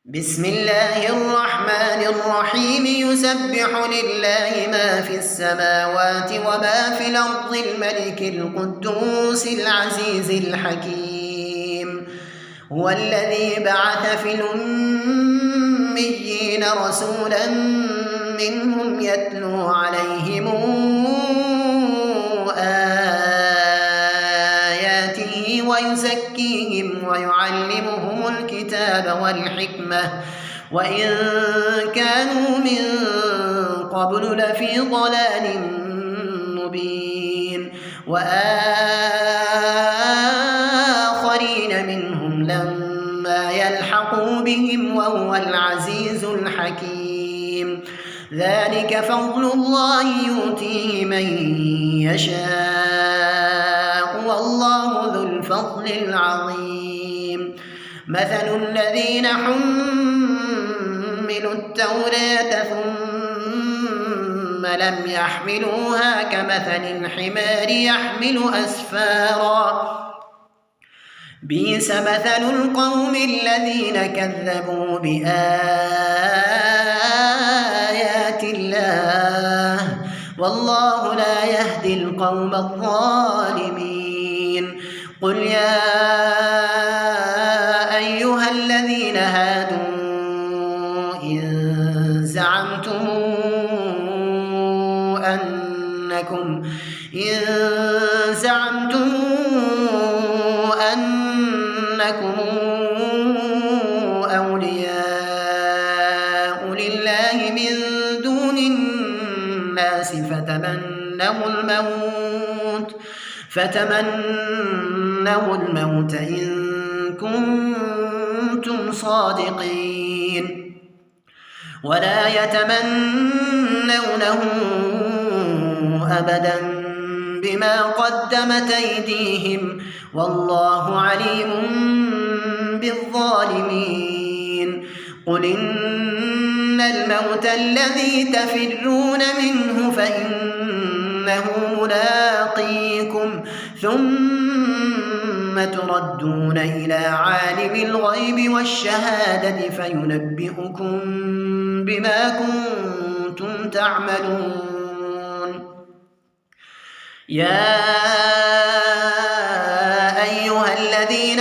بسم الله الرحمن الرحيم يسبح لله ما في السماوات وما في الأرض الملك القدوس العزيز الحكيم هو الذي بعث في الأميين رسولا منهم يتلو عليهم آياته ويزكيهم ويعلمهم الكتاب والحكمة وإن كانوا من قبل لفي ضلال مبين وآخرين منهم لما يلحقوا بهم وهو العزيز الحكيم ذلك فضل الله يؤتيه من يشاء والله ذو الفضل العظيم مثل الذين حملوا التوراة ثم لم يحملوها كمثل الحمار يحمل أسفارا بئس مثل القوم الذين كذبوا بآيات الله والله لا يهدي القوم الظالمين قل يا أيها الذين هادوا إن زعمتم أنكم أولياء لله من دون الناس فتمنوا الموت إن كنتم صادقين ولا يتمنونه أبدا بما قدمت أيديهم والله عليم بالظالمين قل إن الموت الذي تفرون منه فإنه ملاقيكم ثم تردون إلى عالم الغيب والشهادة فينبئكم بما كنتم تعملون يا أيها الذين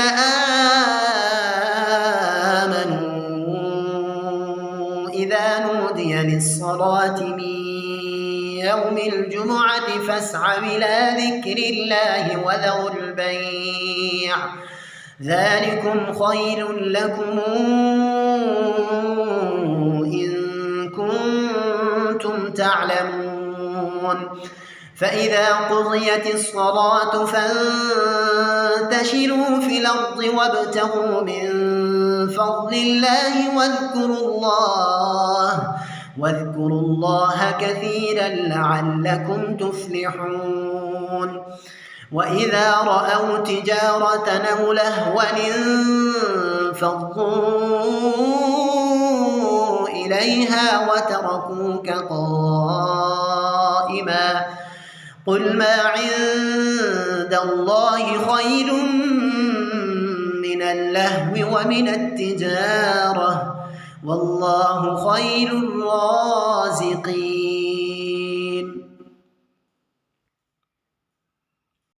آمنوا إذا نودي للصلاة من يوم الجمعة فاسعوا إلى ذكر الله وذروا البيع ذلكم خير لكم إن كنتم تعلمون فإذا قضيت الصلاة فانتشروا في الأرض وابتغوا من فضل الله واذكروا الله كثيرا لعلكم تفلحون وإذا رأوا تجارة أو لهوا انفضوا إليها وتركوك قائما قل ما عند الله خير من اللهو ومن التجارة والله خير الرازقين